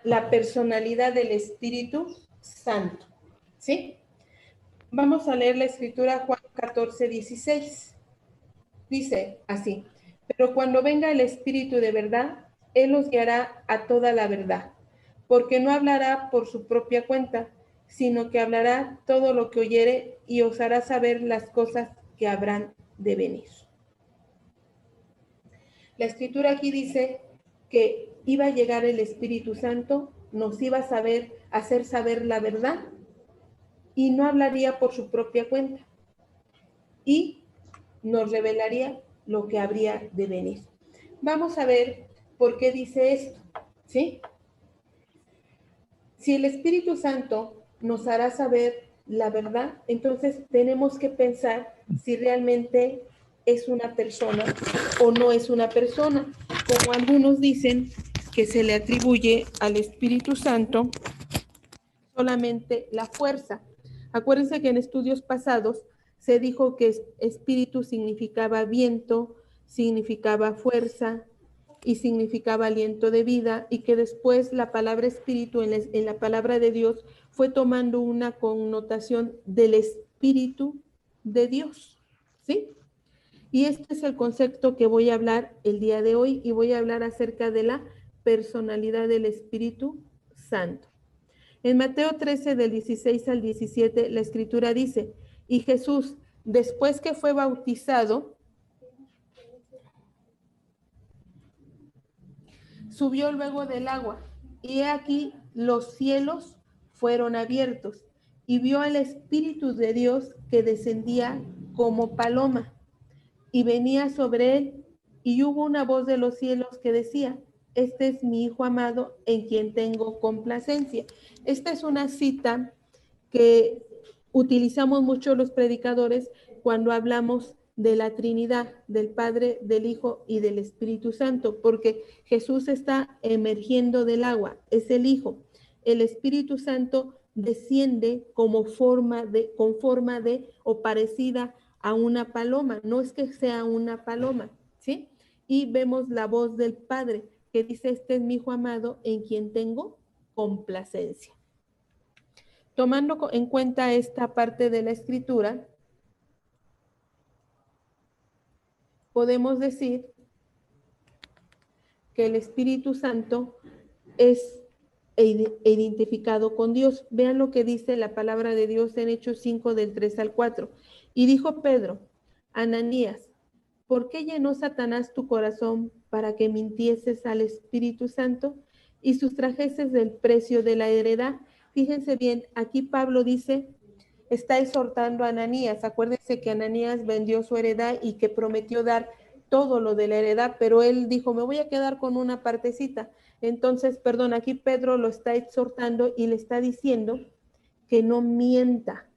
la personalidad del Espíritu Santo. ¿Sí? Vamos a leer la escritura Juan 14:16. Dice así: pero cuando venga el Espíritu de verdad, Él os guiará a toda la verdad, porque no hablará por su propia cuenta, sino que hablará todo lo que oyere y os hará saber las cosas que habrán de venir. La escritura aquí dice que iba a llegar el Espíritu Santo, nos iba a hacer saber la verdad y no hablaría por su propia cuenta y nos revelaría lo que habría de venir. Vamos a ver por qué dice esto, ¿sí? Si el Espíritu Santo nos hará saber la verdad, entonces tenemos que pensar si realmente es una persona o no es una persona. Como algunos dicen que se le atribuye al Espíritu Santo solamente la fuerza. Acuérdense que en estudios pasados se dijo que espíritu significaba viento, significaba fuerza y significaba aliento de vida, y que después la palabra espíritu en la palabra de Dios fue tomando una connotación del Espíritu de Dios, ¿sí? Y este es el concepto que voy a hablar el día de hoy, y voy a hablar acerca de la personalidad del Espíritu Santo. En Mateo 13, del 16 al 17, la escritura dice: y Jesús, después que fue bautizado, subió luego del agua, y aquí los cielos fueron abiertos, y vio al Espíritu de Dios que descendía como paloma, y venía sobre él, y hubo una voz de los cielos que decía: este es mi Hijo amado, en quien tengo complacencia. Esta es una cita que utilizamos mucho los predicadores cuando hablamos de la Trinidad, del Padre, del Hijo y del Espíritu Santo, porque Jesús está emergiendo del agua, es el Hijo. El Espíritu Santo desciende con forma de o parecida a una paloma, no es que sea una paloma, ¿sí? Y vemos la voz del Padre que dice: este es mi Hijo amado, en quien tengo complacencia. Tomando en cuenta esta parte de la escritura, podemos decir que el Espíritu Santo es identificado con Dios. Vean lo que dice la palabra de Dios en Hechos 5, del 3 al 4. Y dijo Pedro: Ananías, ¿por qué llenó Satanás tu corazón para que mintieses al Espíritu Santo y sustrajeses del precio de la heredad? Fíjense bien, aquí Pablo dice, está exhortando a Ananías. Acuérdense que Ananías vendió su heredad y que prometió dar todo lo de la heredad, pero él dijo: me voy a quedar con una partecita. Entonces, perdón, aquí Pedro lo está exhortando y le está diciendo que no mienta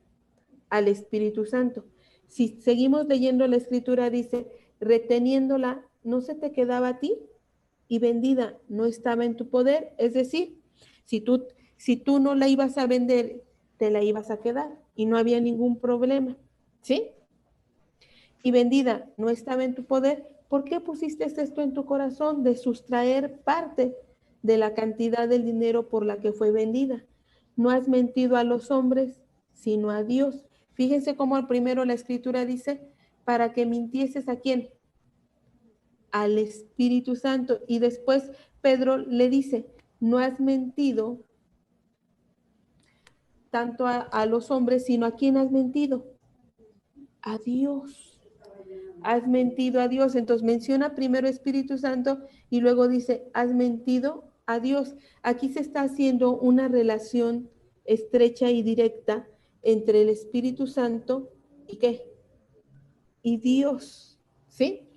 al Espíritu Santo. Si seguimos leyendo la escritura, dice: reteniéndola, ¿no se te quedaba a ti? Y vendida, ¿no estaba en tu poder? Es decir, si tú no la ibas a vender, te la ibas a quedar y no había ningún problema, ¿sí? Y vendida, ¿no estaba en tu poder? ¿Por qué pusiste esto en tu corazón de sustraer parte de la cantidad del dinero por la que fue vendida? No has mentido a los hombres, sino a Dios. Fíjense cómo al primero la escritura dice: para que mintieses ¿a quién? Al Espíritu Santo. Y después Pedro le dice: no has mentido tanto a los hombres, sino ¿a quién has mentido? A Dios. Has mentido a Dios. Entonces menciona primero Espíritu Santo y luego dice: has mentido a Dios. Aquí se está haciendo una relación estrecha y directa entre el Espíritu Santo y ¿qué? Y Dios, ¿sí?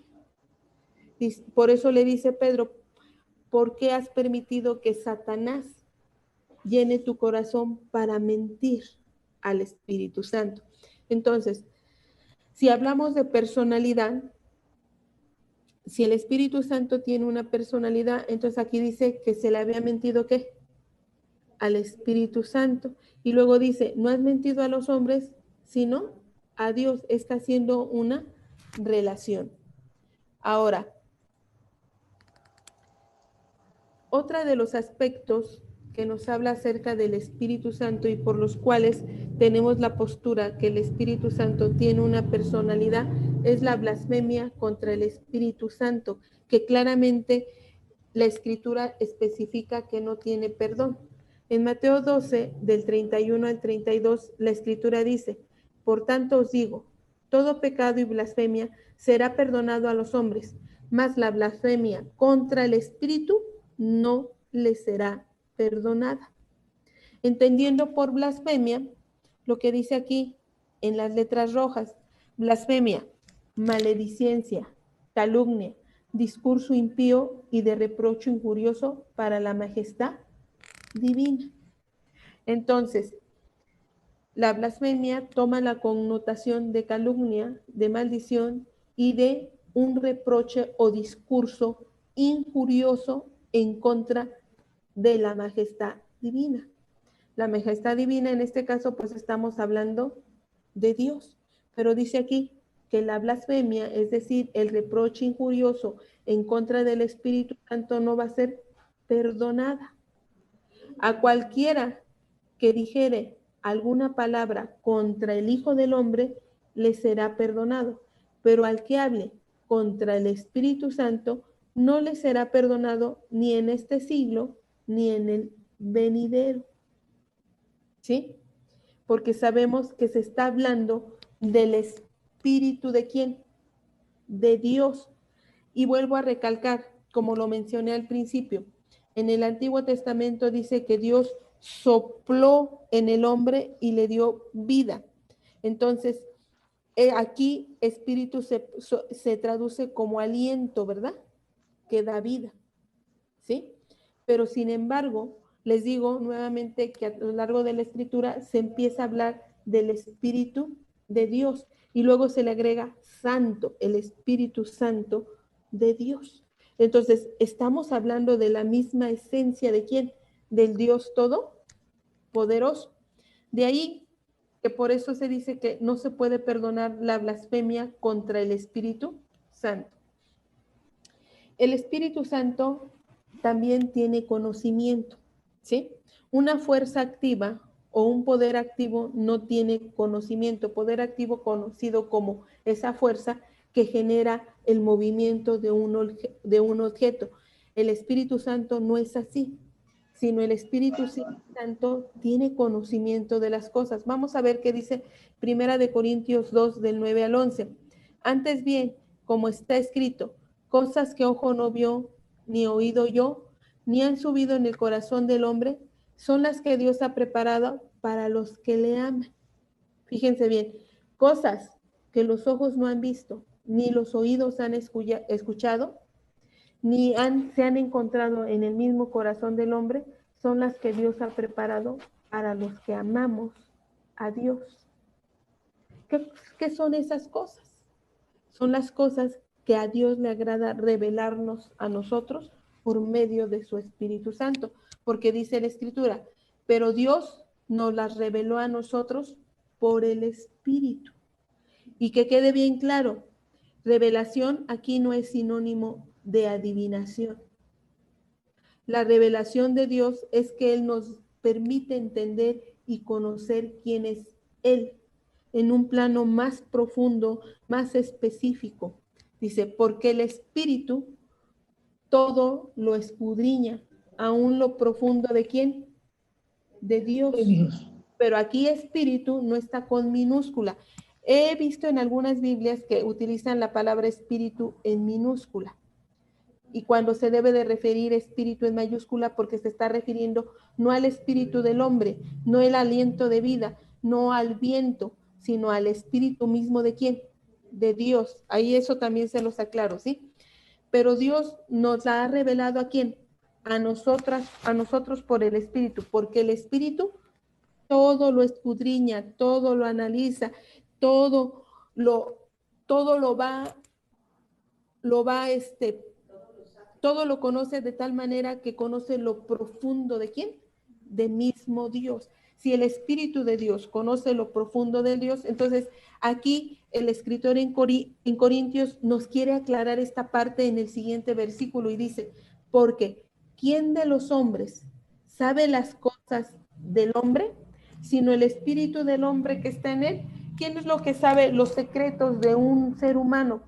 Por eso le dice Pedro: ¿por qué has permitido que Satanás llene tu corazón para mentir al Espíritu Santo? Entonces, si hablamos de personalidad, si el Espíritu Santo tiene una personalidad, entonces aquí dice que se le había mentido ¿qué? Al Espíritu Santo. Y luego dice: no has mentido a los hombres, sino a Dios. Está haciendo una relación. Ahora, otra de los aspectos que nos habla acerca del Espíritu Santo y por los cuales tenemos la postura que el Espíritu Santo tiene una personalidad, es la blasfemia contra el Espíritu Santo, que claramente la Escritura especifica que no tiene perdón. En Mateo 12, del 31 al 32, la Escritura dice: por tanto os digo, todo pecado y blasfemia será perdonado a los hombres, mas la blasfemia contra el Espíritu no le será perdonada. Entendiendo por blasfemia lo que dice aquí en las letras rojas: blasfemia, maledicencia, calumnia, discurso impío y de reprocho injurioso para la majestad divina. Entonces, la blasfemia toma la connotación de calumnia, de maldición y de un reproche o discurso injurioso en contra de la majestad divina. La majestad divina, en este caso, pues estamos hablando de Dios. Pero dice aquí que la blasfemia, es decir, el reproche injurioso en contra del Espíritu Santo, no va a ser perdonada. A cualquiera que dijere alguna palabra contra el Hijo del Hombre, le será perdonado. Pero al que hable contra el Espíritu Santo, no le será perdonado ni en este siglo, ni en el venidero. ¿Sí? Porque sabemos que se está hablando del Espíritu de quién, de Dios. Y vuelvo a recalcar, como lo mencioné al principio, en el Antiguo Testamento dice que Dios sopló en el hombre y le dio vida. Entonces, aquí espíritu se traduce como aliento, ¿verdad? Que da vida, ¿sí? Pero sin embargo, les digo nuevamente que a lo largo de la escritura se empieza a hablar del Espíritu de Dios y luego se le agrega santo, el Espíritu Santo de Dios. Entonces, estamos hablando de la misma esencia de quién, del Dios todopoderoso. De ahí que por eso se dice que no se puede perdonar la blasfemia contra el Espíritu Santo. El Espíritu Santo también tiene conocimiento, ¿sí? Una fuerza activa o un poder activo no tiene conocimiento. Poder activo conocido como esa fuerza que genera el movimiento de un objeto. El Espíritu Santo no es así, sino el Espíritu Santo tiene conocimiento de las cosas. Vamos a ver qué dice Primera de Corintios 2, del 9 al 11. Antes bien, como está escrito, cosas que ojo no vio, ni oído yo, ni han subido en el corazón del hombre, son las que Dios ha preparado para los que le aman. Fíjense bien, cosas que los ojos no han visto, ni los oídos han escuchado, ni se han encontrado en el mismo corazón del hombre, son las que Dios ha preparado para los que amamos a Dios. ¿Qué son esas cosas? Son las cosas que a Dios le agrada revelarnos a nosotros por medio de su Espíritu Santo, porque dice la Escritura, pero Dios nos las reveló a nosotros por el Espíritu. Y que quede bien claro, revelación aquí no es sinónimo de adivinación. La revelación de Dios es que Él nos permite entender y conocer quién es Él en un plano más profundo, más específico. Dice, porque el Espíritu todo lo escudriña, aún lo profundo de quién, de Dios. Pero aquí espíritu no está con minúscula. He visto en algunas Biblias que utilizan la palabra espíritu en minúscula. Y cuando se debe de referir espíritu en mayúscula, porque se está refiriendo no al espíritu del hombre, no el aliento de vida, no al viento, sino al espíritu mismo de quién, de Dios. Ahí eso también se los aclaro, ¿sí? Pero Dios nos ha revelado ¿a quién? A nosotros por el espíritu, porque el espíritu todo lo escudriña, todo lo analiza, todo lo va, todo lo conoce de tal manera que conoce lo profundo de quién, de mismo Dios. Si el Espíritu de Dios conoce lo profundo de Dios, entonces aquí el escritor en Corintios nos quiere aclarar esta parte en el siguiente versículo y dice, porque ¿quién de los hombres sabe las cosas del hombre, sino el espíritu del hombre que está en él. ¿Quién es lo que sabe los secretos de un ser humano?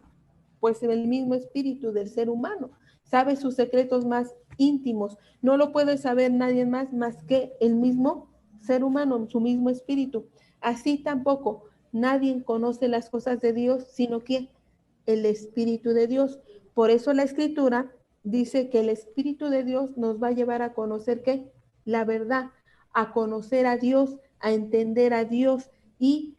Pues el mismo espíritu del ser humano. Sabe sus secretos más íntimos. No lo puede saber nadie más que el mismo ser humano, su mismo espíritu. Así tampoco nadie conoce las cosas de Dios, sino que el espíritu de Dios. Por eso la escritura dice que el espíritu de Dios nos va a llevar a conocer ¿qué? La verdad, a conocer a Dios, a entender a Dios y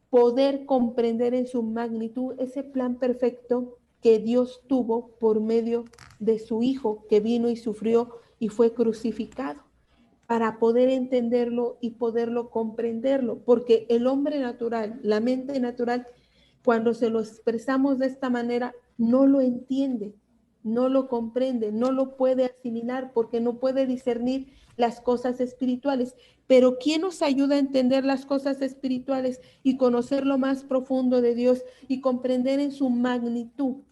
poder comprender en su magnitud ese plan perfecto que Dios tuvo por medio de su Hijo que vino y sufrió y fue crucificado para poder entenderlo y poderlo comprenderlo, porque el hombre natural, la mente natural, cuando se lo expresamos de esta manera, no lo entiende, no lo comprende, no lo puede asimilar porque no puede discernir las cosas espirituales. Pero ¿quién nos ayuda a entender las cosas espirituales y conocer lo más profundo de Dios y comprender en su magnitud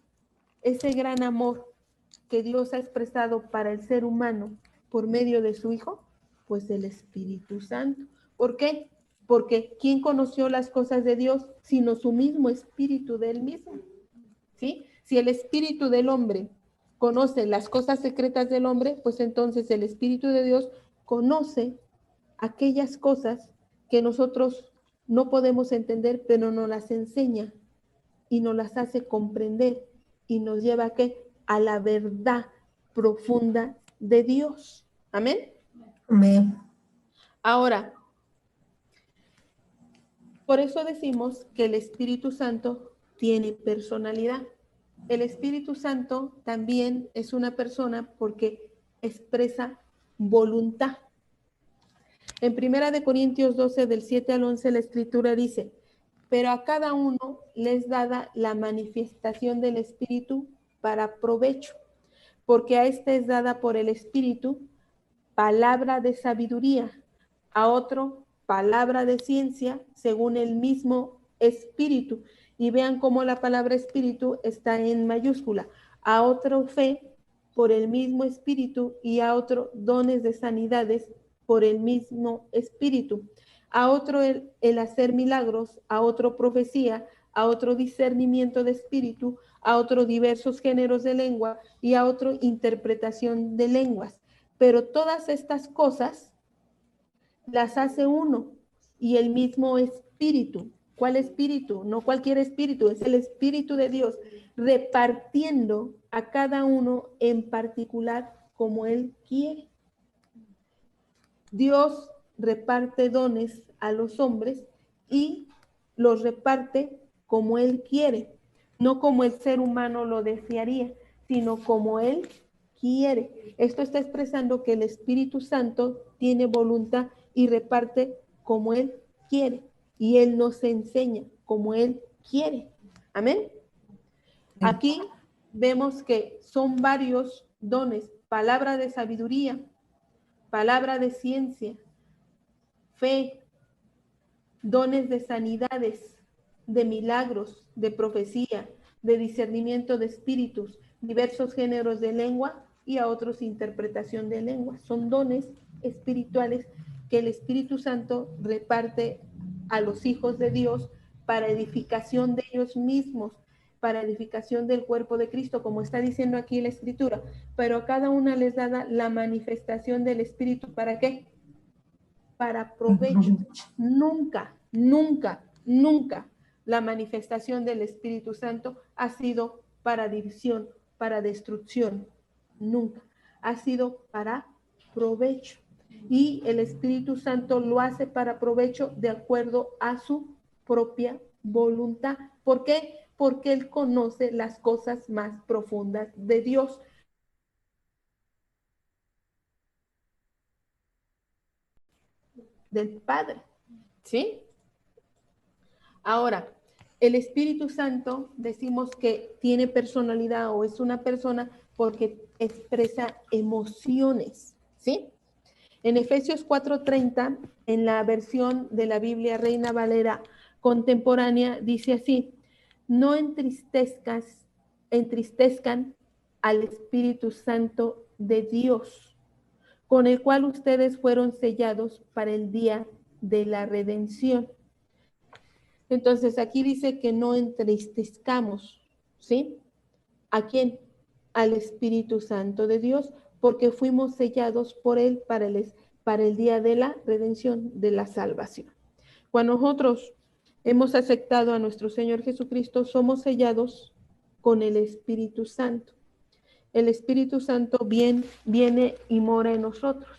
ese gran amor que Dios ha expresado para el ser humano por medio de su Hijo? Pues el Espíritu Santo. ¿Por qué? Porque ¿quién conoció las cosas de Dios sino su mismo espíritu de él mismo? ¿Sí? Si el espíritu del hombre conoce las cosas secretas del hombre, pues entonces el espíritu de Dios conoce aquellas cosas que nosotros no podemos entender, pero nos las enseña y nos las hace comprender y nos lleva ¿a qué? A la verdad profunda de Dios. Amén. Amén. Ahora, por eso decimos que el Espíritu Santo tiene personalidad. El Espíritu Santo también es una persona porque expresa voluntad. En 1 Corintios 12, del 7 al 11, la Escritura dice, pero a cada uno les dada la manifestación del Espíritu para provecho, porque a este es dada por el Espíritu palabra de sabiduría, a otro palabra de ciencia, según el mismo Espíritu. Y vean cómo la palabra Espíritu está en mayúscula. A otro fe por el mismo Espíritu y a otro dones de sanidades por el mismo Espíritu. A otro el hacer milagros, a otro profecía, a otro discernimiento de espíritu, a otro diversos géneros de lengua y a otro interpretación de lenguas. Pero todas estas cosas las hace uno y el mismo espíritu. ¿Cuál espíritu? No cualquier espíritu, es el Espíritu de Dios, repartiendo a cada uno en particular como Él quiere. Dios reparte dones a los hombres y los reparte como Él quiere, no como el ser humano lo desearía, sino como Él quiere. Esto está expresando que el Espíritu Santo tiene voluntad y reparte como Él quiere. Y Él nos enseña como Él quiere. Amén. Aquí vemos que son varios dones, palabra de sabiduría, palabra de ciencia, fe, dones de sanidades, de milagros, de profecía, de discernimiento de espíritus, diversos géneros de lengua y a otros interpretación de lengua. Son dones espirituales que el Espíritu Santo reparte a los hijos de Dios para edificación de ellos mismos, para edificación del cuerpo de Cristo, como está diciendo aquí la Escritura. Pero a cada una les da la manifestación del Espíritu. ¿Para qué? Para provecho. Nunca, nunca, nunca la manifestación del Espíritu Santo ha sido para división, para destrucción. Nunca. Ha sido para provecho. Y el Espíritu Santo lo hace para provecho de acuerdo a su propia voluntad. ¿Por qué? Porque Él conoce las cosas más profundas de Dios. Del Padre. ¿Sí? Ahora, el Espíritu Santo decimos que tiene personalidad o es una persona porque expresa emociones, ¿sí? En Efesios 4:30, en la versión de la Biblia Reina Valera contemporánea, dice así, no entristezcan al Espíritu Santo de Dios, con el cual ustedes fueron sellados para el día de la redención. Entonces aquí dice que no entristezcamos, ¿sí? ¿A quién? Al Espíritu Santo de Dios, porque fuimos sellados por Él para el día de la redención, de la salvación. Cuando nosotros hemos aceptado a nuestro Señor Jesucristo, somos sellados con el Espíritu Santo. El Espíritu Santo viene y mora en nosotros.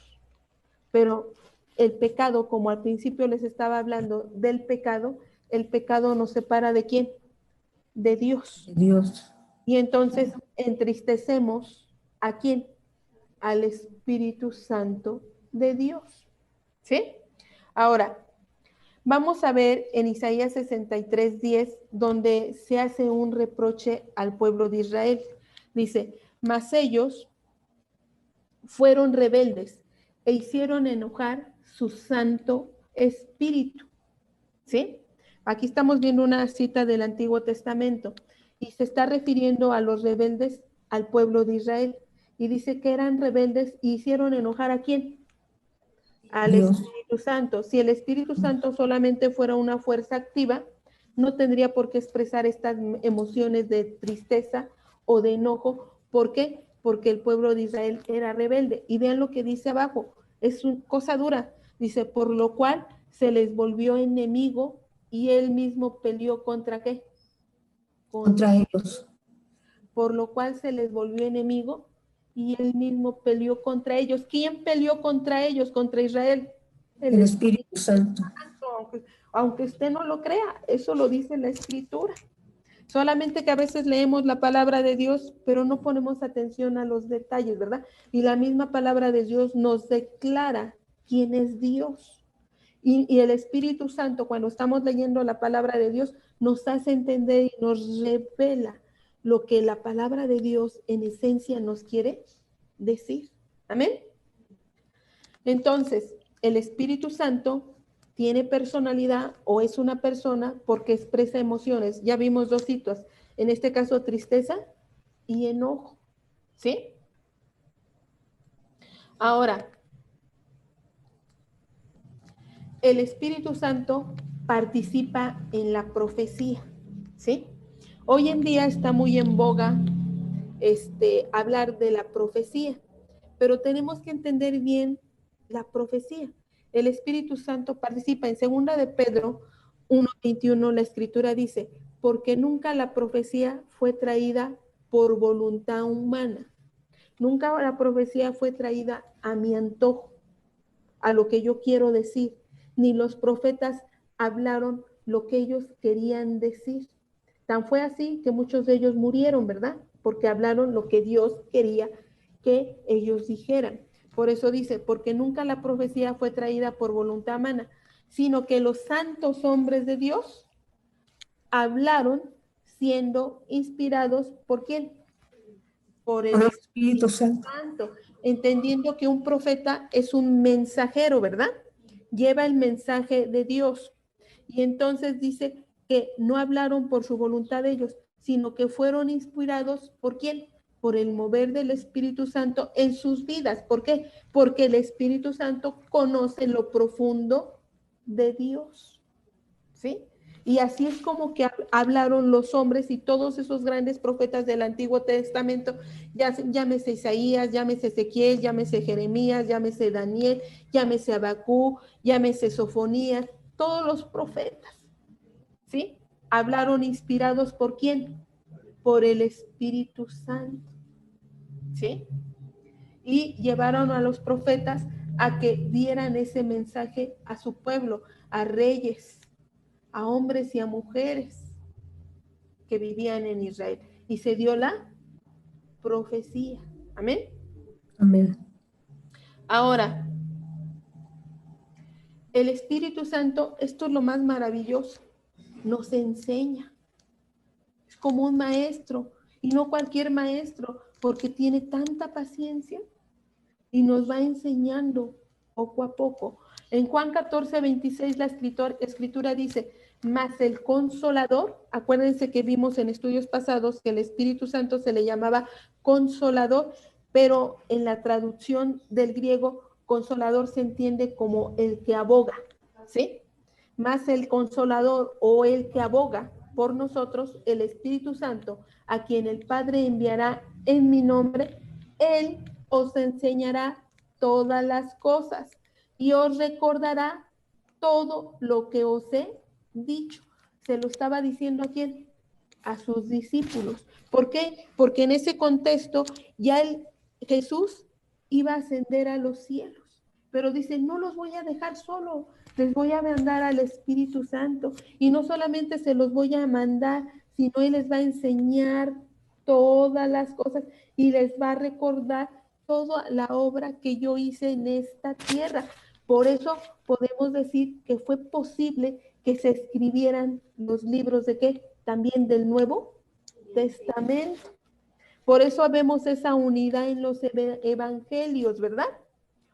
Pero el pecado, como al principio les estaba hablando del pecado, el pecado nos separa ¿de quién? De Dios. Dios. Y entonces entristecemos ¿a quién? Al Espíritu Santo de Dios. ¿Sí? Ahora, vamos a ver en Isaías 63:10, donde se hace un reproche al pueblo de Israel. Dice, mas ellos fueron rebeldes e hicieron enojar su Santo Espíritu. ¿Sí? Aquí estamos viendo una cita del Antiguo Testamento y se está refiriendo a los rebeldes, al pueblo de Israel. Y dice que eran rebeldes y hicieron enojar ¿a quién? Al Dios. Espíritu Santo. Si el Espíritu Santo solamente fuera una fuerza activa, no tendría por qué expresar estas emociones de tristeza o de enojo. ¿Por qué? Porque el pueblo de Israel era rebelde. Y vean lo que dice abajo, es una cosa dura. Dice, por lo cual se les volvió enemigo y él mismo peleó contra ¿qué? Contra ellos. Por lo cual se les volvió enemigo y él mismo peleó contra ellos. ¿Quién peleó contra ellos? Contra Israel. El El Espíritu Espíritu Santo. Santo. Aunque usted no lo crea, eso lo dice la Escritura. Solamente que a veces leemos la palabra de Dios, pero no ponemos atención a los detalles, ¿verdad? Y la misma palabra de Dios nos declara quién es Dios. Y el Espíritu Santo, cuando estamos leyendo la palabra de Dios, nos hace entender y nos revela lo que la palabra de Dios en esencia nos quiere decir. Amén. Entonces, el Espíritu Santo tiene personalidad o es una persona porque expresa emociones. Ya vimos dos situaciones. En este caso, tristeza y enojo. ¿Sí? Ahora, el Espíritu Santo participa en la profecía. ¿Sí? Hoy en día está muy en boga hablar de la profecía, pero tenemos que entender bien la profecía. El Espíritu Santo participa en segunda de Pedro 1:21, la escritura dice, porque nunca la profecía fue traída por voluntad humana, nunca la profecía fue traída a mi antojo, a lo que yo quiero decir, ni los profetas hablaron lo que ellos querían decir. Tan fue así que muchos de ellos murieron, ¿verdad? Porque hablaron lo que Dios quería que ellos dijeran. Por eso dice, porque nunca la profecía fue traída por voluntad humana, sino que los santos hombres de Dios hablaron siendo inspirados ¿por quién? Por Por el el Espíritu Espíritu Santo. Santo, entendiendo que un profeta es un mensajero, ¿verdad? Lleva el mensaje de Dios. Y entonces dice que no hablaron por su voluntad de ellos, sino que fueron inspirados ¿por quién? Por el mover del Espíritu Santo en sus vidas. ¿Por qué? Porque el Espíritu Santo conoce lo profundo de Dios. ¿Sí? Y así es como que hablaron los hombres y todos esos grandes profetas del Antiguo Testamento, llámese Isaías, llámese Ezequiel, llámese Jeremías, llámese Daniel, llámese Abacú, llámese Sofonías, todos los profetas, ¿sí? Hablaron inspirados ¿por quién? Por el Espíritu Santo, ¿sí? Y llevaron a los profetas a que dieran ese mensaje a su pueblo, a reyes, a hombres y a mujeres que vivían en Israel. Y se dio la profecía. Amén. Amén. Ahora, el Espíritu Santo, esto es lo más maravilloso, nos enseña. Es como un maestro, y no cualquier maestro, porque tiene tanta paciencia y nos va enseñando poco a poco. En Juan 14:26 la escritura dice, mas el consolador, acuérdense que vimos en estudios pasados que el Espíritu Santo se le llamaba consolador, pero en la traducción del griego Consolador se entiende como el que aboga, ¿sí? Más el consolador o el que aboga por nosotros, el Espíritu Santo, a quien el Padre enviará en mi nombre, Él os enseñará todas las cosas y os recordará todo lo que os he dicho. Se lo estaba diciendo a quién, a sus discípulos. ¿Por qué? Porque en ese contexto ya Jesús iba a ascender a los cielos, pero dice, no los voy a dejar solo, les voy a mandar al Espíritu Santo y no solamente se los voy a mandar, sino Él les va a enseñar todas las cosas y les va a recordar toda la obra que yo hice en esta tierra. Por eso podemos decir que fue posible que se escribieran los libros de qué? También del Nuevo Testamento. Por eso vemos esa unidad en los evangelios, ¿verdad?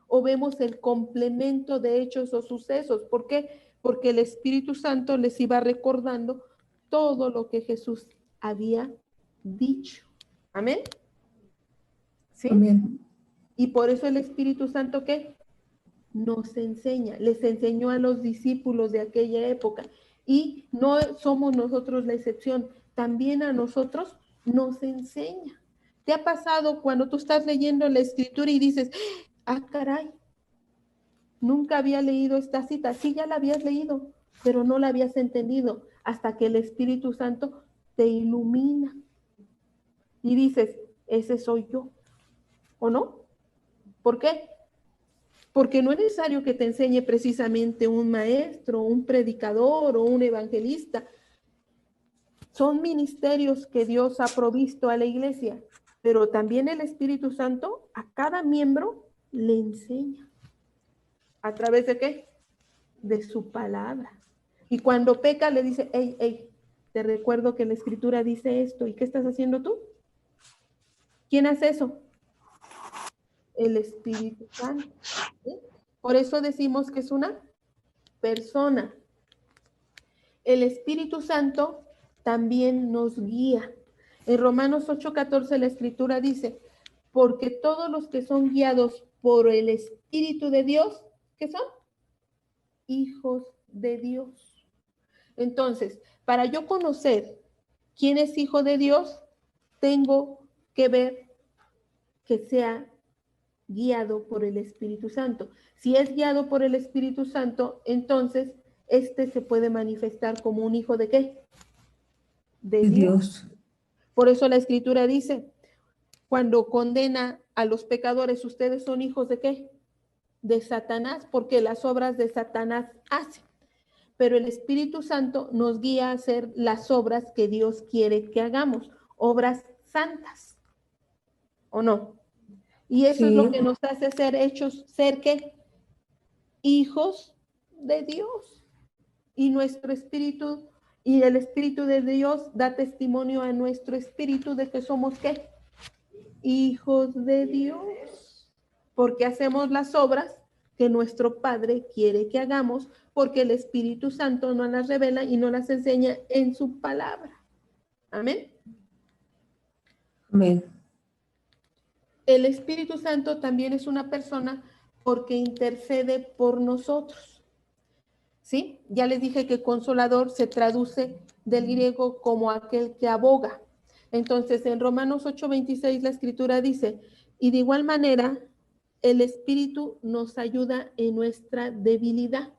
O vemos el complemento de hechos o sucesos. ¿Por qué? Porque el Espíritu Santo les iba recordando todo lo que Jesús había dicho. Amén. ¿Sí? Amén. Y por eso el Espíritu Santo, ¿qué? Nos enseña, les enseñó a los discípulos de aquella época y no somos nosotros la excepción, también a nosotros nos enseña. ¿Te ha pasado cuando tú estás leyendo la escritura y dices, ah, caray, nunca había leído esta cita? Sí, ya la habías leído, pero no la habías entendido hasta que el Espíritu Santo te ilumina y dices, ese soy yo, ¿o no? ¿Por qué? Porque no es necesario que te enseñe precisamente un maestro, un predicador o un evangelista. Son ministerios que Dios ha provisto a la iglesia, pero también el Espíritu Santo a cada miembro le enseña. ¿A través de qué? De su palabra. Y cuando peca le dice, hey, hey, te recuerdo que la Escritura dice esto. ¿Y qué estás haciendo tú? ¿Quién hace eso? El Espíritu Santo. ¿Sí? Por eso decimos que es una persona. El Espíritu Santo también nos guía. En Romanos 8:14 la Escritura dice, porque todos los que son guiados por el Espíritu de Dios, ¿qué son? Hijos de Dios. Entonces, para yo conocer quién es hijo de Dios, tengo que ver que sea guiado por el Espíritu Santo. Si es guiado por el Espíritu Santo, entonces se puede manifestar como un hijo de ¿qué? De De Dios. Dios. Por eso la Escritura dice, cuando condena a los pecadores, ustedes son hijos de ¿qué? De Satanás, porque las obras de Satanás hacen. Pero el Espíritu Santo nos guía a hacer las obras que Dios quiere que hagamos, obras santas, ¿o no? Y eso es lo Sí. que nos hace ser hechos, ser ¿qué? Hijos de Dios. Y nuestro espíritu y el Espíritu de Dios da testimonio a nuestro espíritu de que somos ¿qué? Hijos de Dios. Porque hacemos las obras que nuestro Padre quiere que hagamos, porque el Espíritu Santo nos las revela y nos las enseña en su palabra. Amén. Amén. El Espíritu Santo también es una persona porque intercede por nosotros. ¿Sí? Ya les dije que consolador se traduce del griego como aquel que aboga. Entonces, en Romanos 8:26 la Escritura dice, y de igual manera, el Espíritu nos ayuda en nuestra debilidad.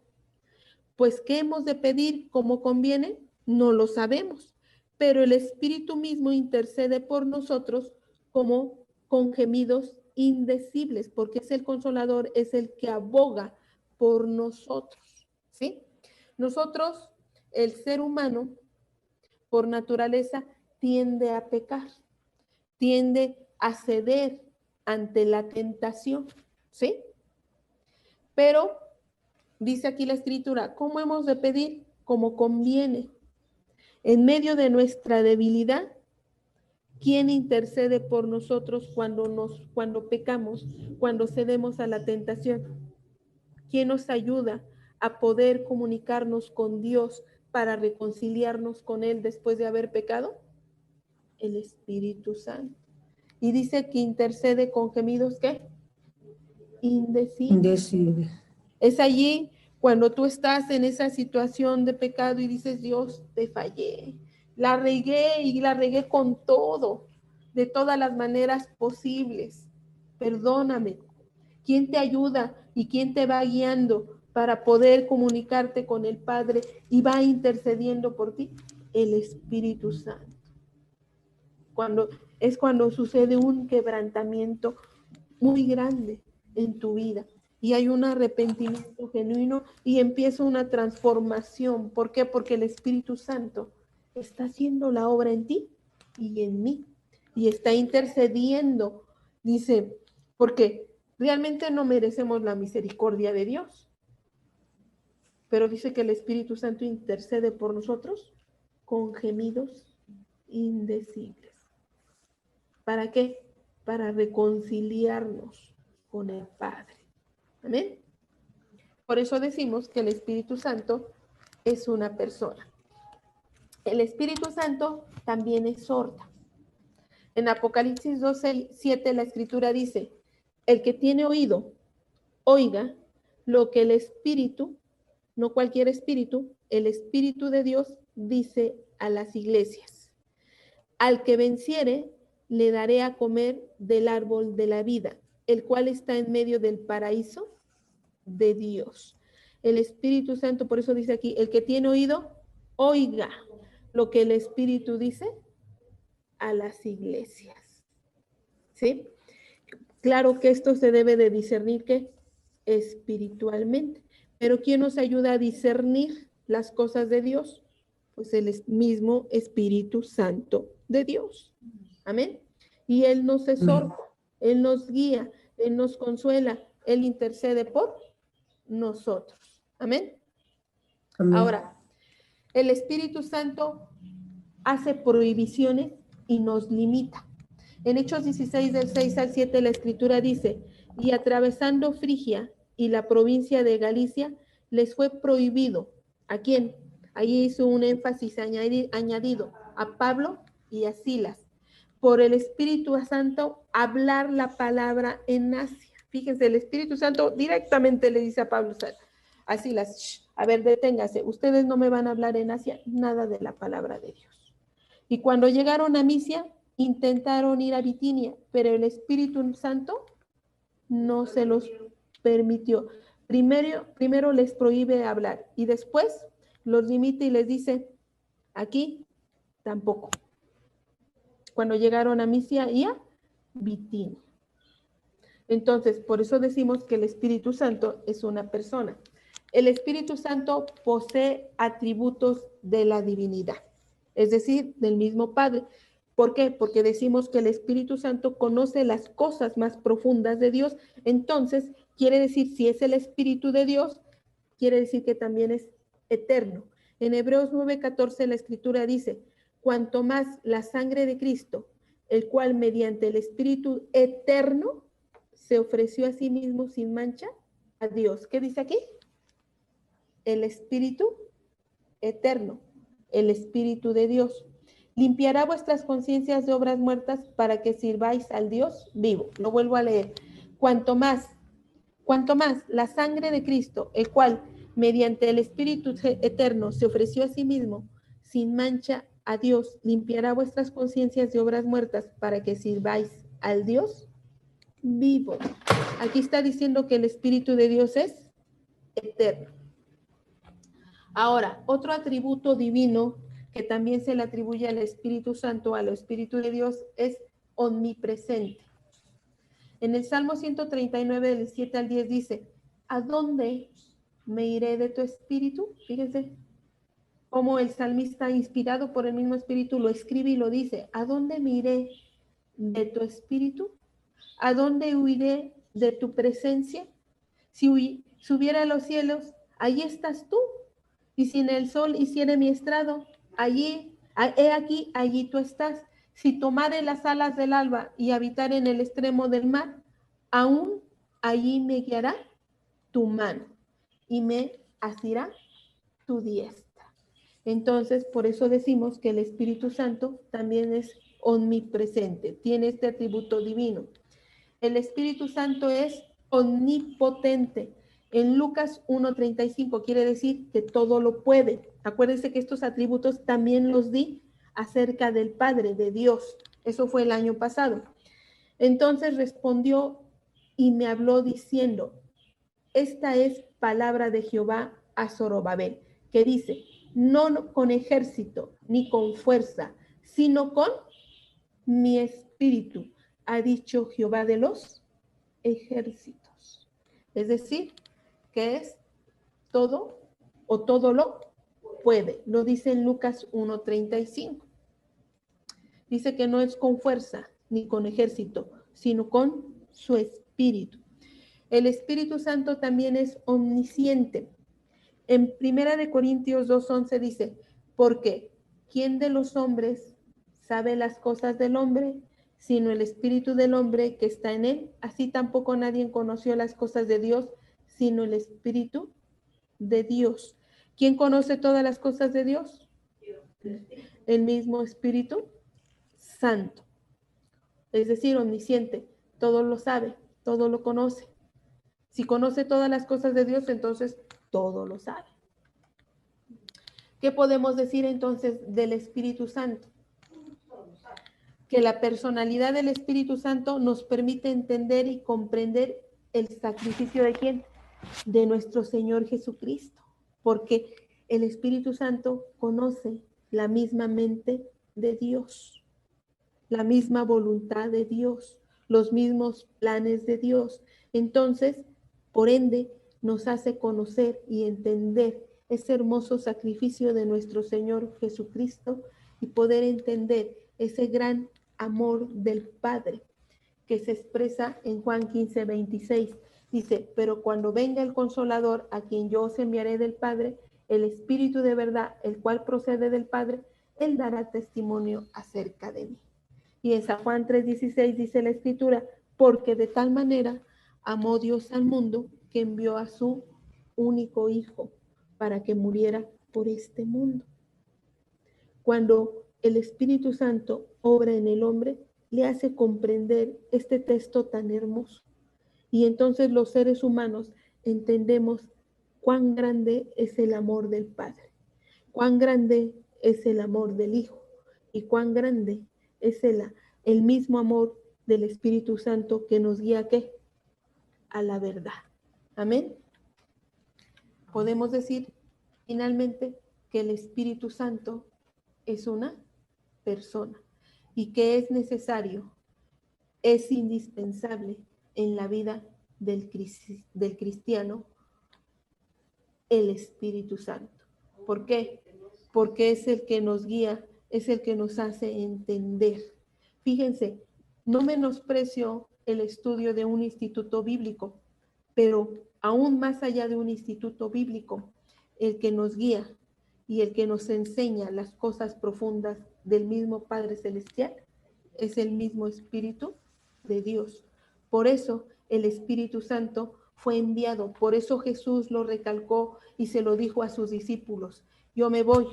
Pues, ¿qué hemos de pedir como conviene? No lo sabemos, pero el Espíritu mismo intercede por nosotros como con gemidos indecibles, porque es el consolador, es el que aboga por nosotros, ¿sí? Nosotros, el ser humano, por naturaleza, tiende a pecar, tiende a ceder ante la tentación, ¿sí? Pero dice aquí la Escritura, ¿cómo hemos de pedir? Como conviene. En medio de nuestra debilidad, ¿quién intercede por nosotros cuando pecamos, cuando cedemos a la tentación? ¿Quién nos ayuda a poder comunicarnos con Dios para reconciliarnos con Él después de haber pecado? El Espíritu Santo. Y dice que intercede con gemidos, ¿qué? indecible. indecible. Es allí cuando tú estás en esa situación de pecado y dices, Dios, te fallé. La regué y la regué con todo, de todas las maneras posibles. Perdóname. ¿Quién te ayuda y quién te va guiando para poder comunicarte con el Padre y va intercediendo por ti? El Espíritu Santo. Cuando sucede un quebrantamiento muy grande en tu vida y hay un arrepentimiento genuino y empieza una transformación. ¿Por qué? Porque el Espíritu Santo está haciendo la obra en ti y en mí y está intercediendo. Dice, porque realmente no merecemos la misericordia de Dios, pero dice que el Espíritu Santo intercede por nosotros con gemidos indecibles. ¿Para qué? Para reconciliarnos con el Padre. Amén. Por eso decimos que el Espíritu Santo es una persona. El Espíritu Santo también exhorta. En Apocalipsis 12:7 la Escritura dice, el que tiene oído, oiga lo que el Espíritu, no cualquier espíritu, el Espíritu de Dios dice a las iglesias. Al que venciere, le daré a comer del árbol de la vida, el cual está en medio del paraíso de Dios. El Espíritu Santo, por eso dice aquí, el que tiene oído, oiga lo que el Espíritu dice a las iglesias. ¿Sí? Claro que esto se debe de discernir que espiritualmente, pero ¿quién nos ayuda a discernir las cosas de Dios? Pues el mismo Espíritu Santo de Dios. Amén. Y Él nos exhorta, Él nos guía, Él nos consuela, Él intercede por nosotros. Amén. Amén. Ahora, el Espíritu Santo hace prohibiciones y nos limita. En Hechos 16, del 6 al 7, la Escritura dice, y atravesando Frigia y la provincia de Galicia, les fue prohibido. ¿A quién? Allí hizo un énfasis añadido a Pablo y a Silas, por el Espíritu Santo, hablar la palabra en Asia. Fíjense, el Espíritu Santo directamente le dice a Pablo, a Silas, a ver, deténgase, ustedes no me van a hablar en Asia nada de la palabra de Dios. Y cuando llegaron a Misia, intentaron ir a Bitinia, pero el Espíritu Santo no se los permitió. Primero les prohíbe hablar y después los limita y les dice, aquí tampoco. Cuando llegaron a Misia y a Bitinia. Entonces, por eso decimos que el Espíritu Santo es una persona. El Espíritu Santo posee atributos de la divinidad, es decir, del mismo Padre. ¿Por qué? Porque decimos que el Espíritu Santo conoce las cosas más profundas de Dios. Entonces, quiere decir, si es el Espíritu de Dios, quiere decir que también es eterno. En Hebreos 9:14 la Escritura dice, cuanto más la sangre de Cristo, el cual mediante el Espíritu eterno se ofreció a sí mismo sin mancha a Dios. ¿Qué dice aquí? El Espíritu eterno, el Espíritu de Dios. Limpiará vuestras conciencias de obras muertas para que sirváis al Dios vivo. Lo vuelvo a leer. Cuanto más la sangre de Cristo, el cual mediante el Espíritu eterno se ofreció a sí mismo sin mancha a Dios, limpiará vuestras conciencias de obras muertas para que sirváis al Dios vivo. Aquí está diciendo que el Espíritu de Dios es eterno. Ahora, otro atributo divino que también se le atribuye al Espíritu Santo, al Espíritu de Dios, es omnipresente. En el Salmo 139, del 7 al 10 dice, ¿a dónde me iré de tu espíritu? Fíjense cómo el salmista, inspirado por el mismo espíritu, lo escribe y lo dice, ¿a dónde me iré de tu espíritu? ¿A dónde huiré de tu presencia? Si subiera a los cielos, allí estás tú. Y si en el sol hiciere mi estrado, he aquí, allí tú estás. Si tomare las alas del alba y habitar en el extremo del mar, aún allí me guiará tu mano y me asirá tu diestra. Entonces, por eso decimos que el Espíritu Santo también es omnipresente, tiene este atributo divino. El Espíritu Santo es omnipotente. En Lucas 1:35 quiere decir que todo lo puede. Acuérdense que estos atributos también los di acerca del Padre, de Dios. Eso fue el año pasado. Entonces respondió y me habló diciendo, esta es palabra de Jehová a Zorobabel, que dice, no con ejército ni con fuerza, sino con mi espíritu, ha dicho Jehová de los ejércitos. Es decir, que es todo o todo lo puede. Lo dice en Lucas 1:35. Dice que no es con fuerza ni con ejército, sino con su espíritu. El Espíritu Santo también es omnisciente. En 1 Corintios 2:11 dice, porque ¿quién de los hombres sabe las cosas del hombre, sino el espíritu del hombre que está en él? Así tampoco nadie conoció las cosas de Dios, sino el espíritu de Dios. ¿Quién conoce todas las cosas de Dios? El mismo Espíritu Santo. Es decir, omnisciente. Todo lo sabe, todo lo conoce. Si conoce todas las cosas de Dios, entonces todo lo sabe. ¿Qué podemos decir entonces del Espíritu Santo? Que la personalidad del Espíritu Santo nos permite entender y comprender el sacrificio de ¿quién? De nuestro Señor Jesucristo. Porque el Espíritu Santo conoce la misma mente de Dios, la misma voluntad de Dios, los mismos planes de Dios. Entonces, por ende, nos hace conocer y entender ese hermoso sacrificio de nuestro Señor Jesucristo y poder entender ese gran amor del Padre que se expresa en Juan 15:26. Dice, pero cuando venga el Consolador, a quien yo os enviaré del Padre, el Espíritu de verdad, el cual procede del Padre, él dará testimonio acerca de mí. Y en San Juan 3:16 dice la Escritura, porque de tal manera amó Dios al mundo que envió a su único Hijo para que muriera por este mundo. Cuando el Espíritu Santo obra en el hombre, le hace comprender este texto tan hermoso. Y entonces los seres humanos entendemos cuán grande es el amor del Padre, cuán grande es el amor del Hijo y cuán grande es el mismo amor del Espíritu Santo que nos guía ¿qué? A la verdad. Amén. Podemos decir finalmente que el Espíritu Santo es una persona y que es necesario, es indispensable en la vida del cristiano el Espíritu Santo. ¿Por qué? Porque es el que nos guía, es el que nos hace entender. Fíjense, no menosprecio el estudio de un instituto bíblico, pero aún más allá de un instituto bíblico, el que nos guía y el que nos enseña las cosas profundas del mismo Padre Celestial es el mismo Espíritu de Dios. Por eso el Espíritu Santo fue enviado, por eso Jesús lo recalcó y se lo dijo a sus discípulos, yo me voy,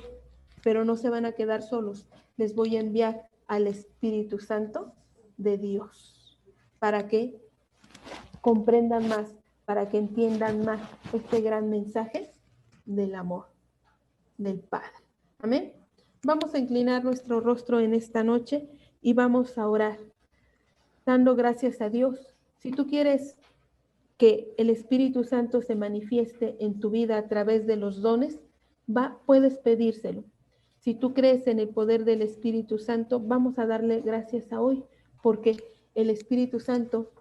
pero no se van a quedar solos, les voy a enviar al Espíritu Santo de Dios, para que comprendan más, para que entiendan más este gran mensaje del amor del Padre. Amén. Vamos a inclinar nuestro rostro en esta noche y vamos a orar, dando gracias a Dios. Si tú quieres que el Espíritu Santo se manifieste en tu vida a través de los dones, puedes pedírselo. Si tú crees en el poder del Espíritu Santo, vamos a darle gracias a hoy, porque el Espíritu Santo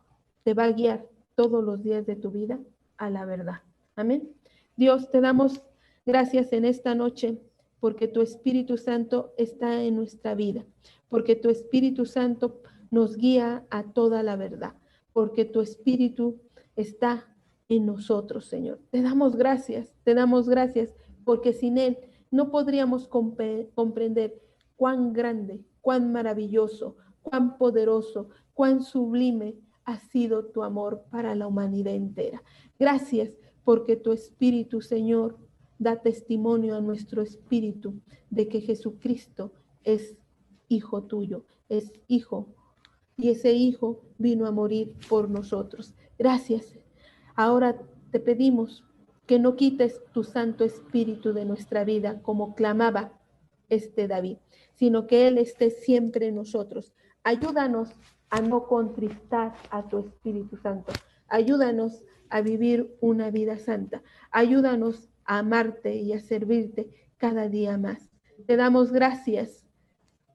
te va a guiar todos los días de tu vida a la verdad. Amén. Dios, te damos gracias en esta noche porque tu Espíritu Santo está en nuestra vida, porque tu Espíritu Santo nos guía a toda la verdad, porque tu Espíritu está en nosotros, Señor. Te damos gracias, porque sin Él no podríamos comprender cuán grande, cuán maravilloso, cuán poderoso, cuán sublime ha sido tu amor para la humanidad entera. Gracias porque tu Espíritu, Señor, da testimonio a nuestro espíritu de que Jesucristo es hijo tuyo, es hijo, y ese hijo vino a morir por nosotros. Gracias, Ahora te pedimos que no quites tu Santo Espíritu de nuestra vida, como clamaba David, sino que Él esté siempre en nosotros. Ayúdanos a no contristar a tu Espíritu Santo. Ayúdanos a vivir una vida santa. Ayúdanos a amarte y a servirte cada día más. Te damos gracias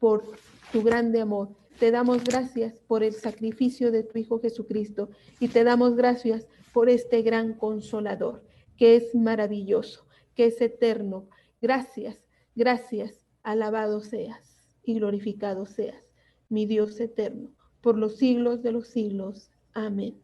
por tu grande amor. Te damos gracias por el sacrificio de tu Hijo Jesucristo y te damos gracias por este gran consolador que es maravilloso, que es eterno. Gracias, gracias. Alabado seas y glorificado seas, mi Dios eterno, por los siglos de los siglos. Amén.